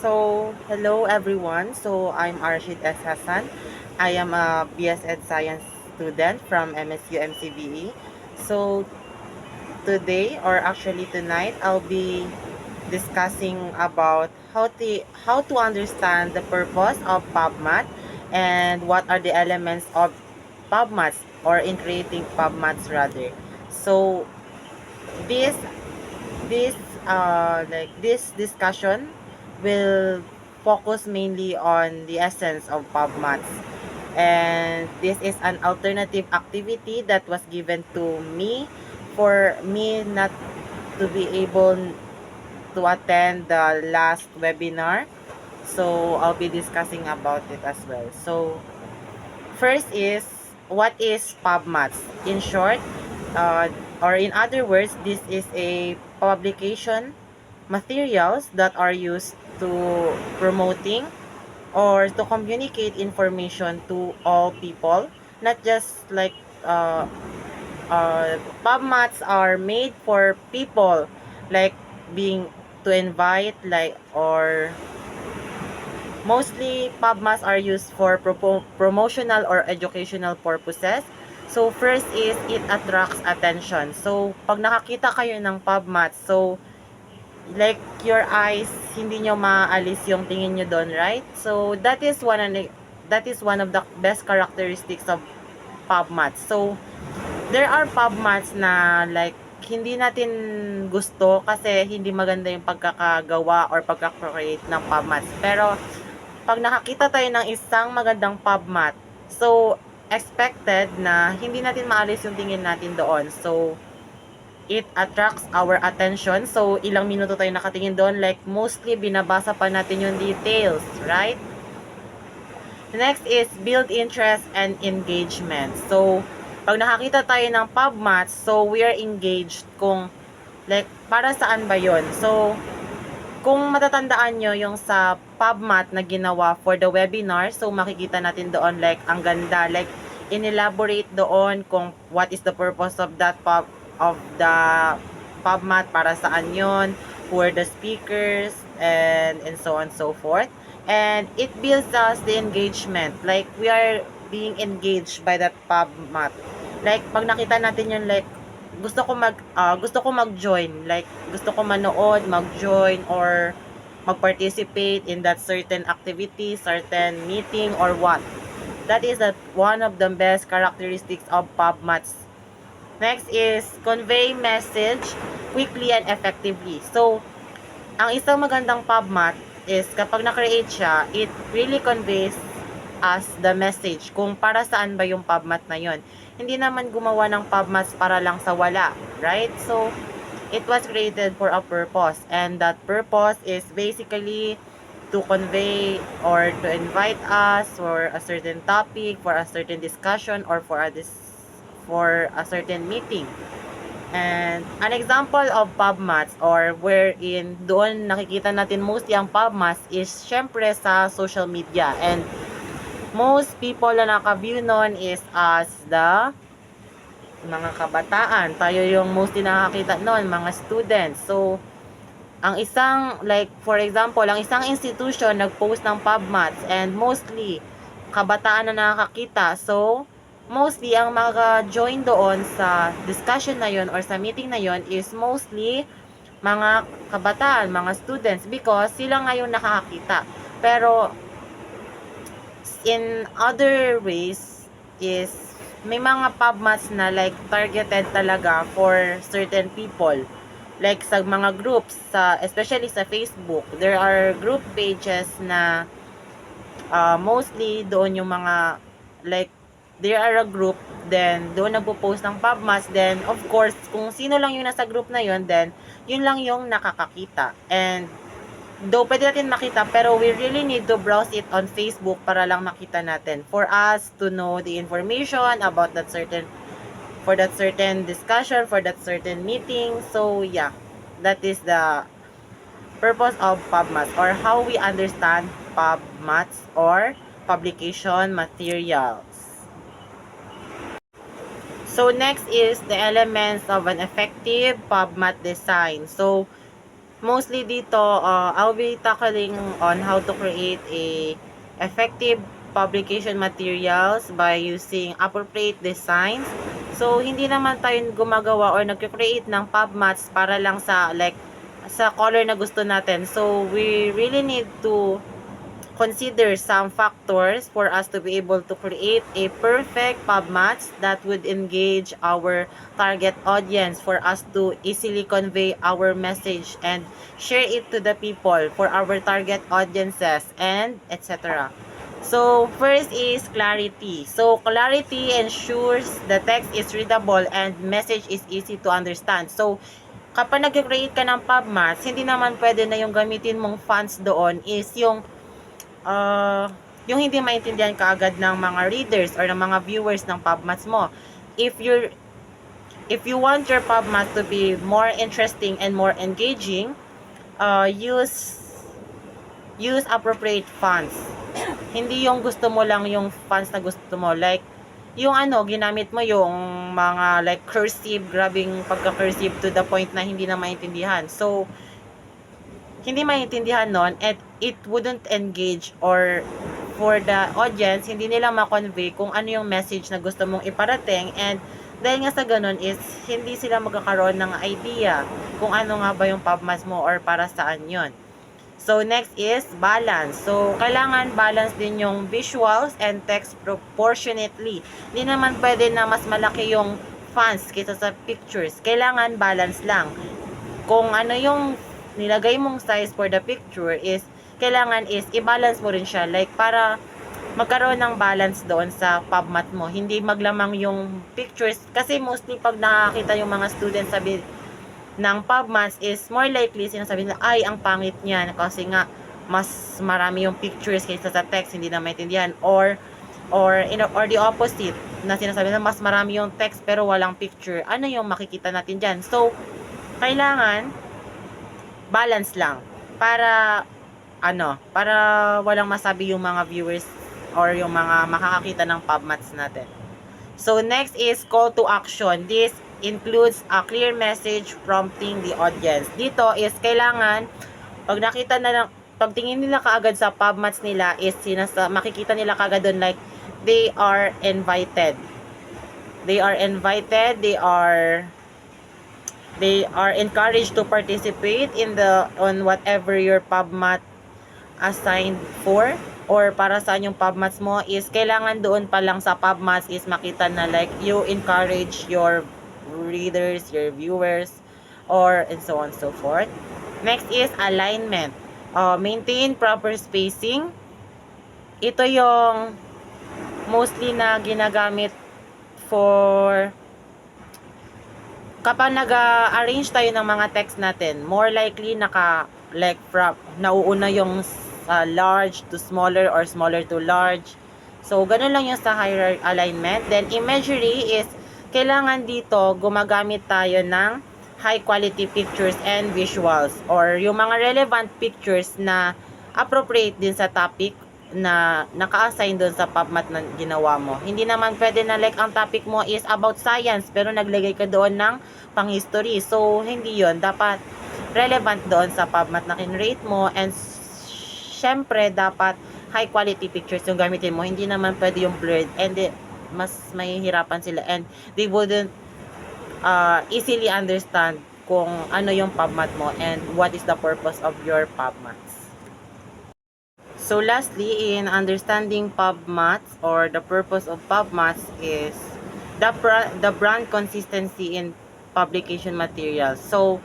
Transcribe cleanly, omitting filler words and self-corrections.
Hello everyone. I'm Arshid S. Hassan. I am a BS Ed Science student from MSU MCBE. So, Today, or actually tonight, I'll be discussing about how to understand the purpose of PubMat and what are the elements of PubMats, or in creating PubMats rather. So, this this this discussion will focus mainly on the essence of PubMats, and this is an alternative activity that was given to me for me not to be able to attend the last webinar. So I'll be discussing about it as well. So first is, what is PubMats? In short, uh, or in other words, this is a publication materials that are used to promoting or to communicate information to all people, not just like uh, PubMats are made for people like being to invite like or mostly PubMats are used for promotional or educational purposes. So first is it attracts attention. So pag nakakita kayo ng PubMats, so like your eyes, hindi nyo maaalis yung tingin nyo doon, right? So that is one of the best characteristics of PubMats. So there are PubMats na like hindi natin gusto kasi hindi maganda yung pagkakagawa or pagkakreate ng PubMats. Pero pag nakakita tayo ng isang magandang PubMat, so expected na hindi natin maalis yung tingin natin doon. So it attracts our attention. So ilang minuto tayo nakatingin doon, like mostly binabasa pa natin yung details, right? Next is build interest and engagement. So pag nakakita tayo ng PubMat, so we are engaged kung like para saan ba yon. So kung matatandaan nyo yung sa PubMat na ginawa for the webinar, so makikita natin doon like ang ganda, like inelaborate doon kung what is the purpose of that of the PubMat, para saan yon, who are the speakers, and so on and so forth. And it builds us the engagement, like we are being engaged by that PubMat. Like pag nakita natin yun, like gusto ko mag-join, like gusto ko manood, mag-join or mag-participate in that certain activity, certain meeting or what. That is one of the best characteristics of PubMats. Next is convey message quickly and effectively. So ang isang magandang PubMat is kapag na-create siya, it really conveys us the message kung para saan ba yung PubMat na yon. Hindi naman gumawa ng PubMats para lang sa wala, right? So, it was created for a purpose, and that purpose is basically to convey or to invite us for a certain topic, for a certain discussion, or for a certain meeting. And an example of PubMats, or wherein doon nakikita natin mostly ang PubMats, is syempre sa social media. And most people na naka-view nun is as the mga kabataan. Tayo yung mostly nakakita nun, mga students. So, ang isang, like, for example, ang isang institution nag-post ng PubMats and mostly kabataan na nakakita. So, mostly ang mga-join doon sa discussion na yon or sa meeting na yon is mostly mga kabataan, mga students, because sila ngayon nakakakita. Pero in other ways is may mga PubMats na like targeted talaga for certain people. Like sa mga groups, especially sa Facebook, there are group pages na mostly doon yung mga like there are a group, then doon nagpo-post ng PubMats, then of course kung sino lang yung nasa group na yun, then yun lang yung nakakakita. And though pwede natin makita, pero we really need to browse it on Facebook para lang makita natin, for us to know the information about that certain discussion, for that certain meeting. So yeah, that is the purpose of PubMats, or how we understand PubMats or publication materials. So next is the elements of an effective PubMat design. So mostly dito, I'll be tackling on how to create a effective publication materials by using appropriate designs. So, hindi naman tayo gumagawa or nagkreate ng PubMats para lang sa sa color na gusto natin. So, we really need to consider some factors for us to be able to create a perfect PubMats that would engage our target audience for us to easily convey our message and share it to the people for our target audiences and etc. So, first is clarity. So, clarity ensures the text is readable and message is easy to understand. So, kapag nag-create ka ng PubMats, hindi naman pwede na yung gamitin mong fonts doon is uh, yung hindi maintindihan kaagad ng mga readers or ng mga viewers ng PubMats mo. If you want your PubMats to be more interesting and more engaging, use appropriate fonts. Hindi yung gusto mo lang yung fonts na gusto mo. Like, yung ginamit mo yung mga like cursive, grabing pagka-cursive to the point na hindi na maintindihan. So, hindi maintindihan nun and it wouldn't engage or for the audience, hindi nila ma-convey kung ano yung message na gusto mong iparating and dahil nga sa ganun is hindi sila magkakaroon ng idea kung ano nga ba yung PubMats mo or para saan yun. So, next is balance. So, kailangan balance din yung visuals and text proportionately. Hindi naman pwede na mas malaki yung fonts kaysa sa pictures. Kailangan balance lang. Kung ano yung nilagay mong size for the picture is kailangan is i-balance mo rin siya like para magkaroon ng balance doon sa PubMat mo, hindi maglamang yung pictures kasi mostly pag nakakita yung mga students sabi ng PubMats is more likely sinasabi nila ay ang pangit niyan kasi nga mas marami yung pictures kaysa sa text, hindi na maintindihan or the opposite na sinasabi na mas marami yung text pero walang picture. Ano yung makikita natin diyan? So kailangan balance lang para para walang masabi yung mga viewers or yung mga makakakita ng PubMats natin. So next is call to action. This includes a clear message prompting the audience. Dito is kailangan pag nakita na lang, pagtingin nila kaagad sa PubMats nila is makikita nila kaagad doon like they are invited. They are encouraged to participate on whatever your PubMat assigned for or para saan yung PubMats mo is kailangan doon pa lang sa PubMats is makita na like you encourage your readers, your viewers or and so on and so forth. Next is alignment. Maintain proper spacing. Ito yung mostly na ginagamit for kapag nag-arrange tayo ng mga text natin, more likely nauuna yung large to smaller or smaller to large. So, ganun lang yung sa hierarchy alignment. Then, imagery is, kailangan dito gumagamit tayo ng high quality pictures and visuals or yung mga relevant pictures na appropriate din sa topic na naka-assign doon sa PubMat na ginawa mo. Hindi naman pwede na like ang topic mo is about science pero naglagay ka doon ng pang-history. So, hindi yon. Dapat relevant doon sa PubMat na kinrate mo and syempre dapat high quality pictures yung gamitin mo. Hindi naman pwede yung blurred and mas mahihirapan sila and they wouldn't easily understand kung ano yung PubMat mo and what is the purpose of your PubMats. So lastly, in understanding PubMats or the purpose of PubMats is the brand consistency in publication materials. So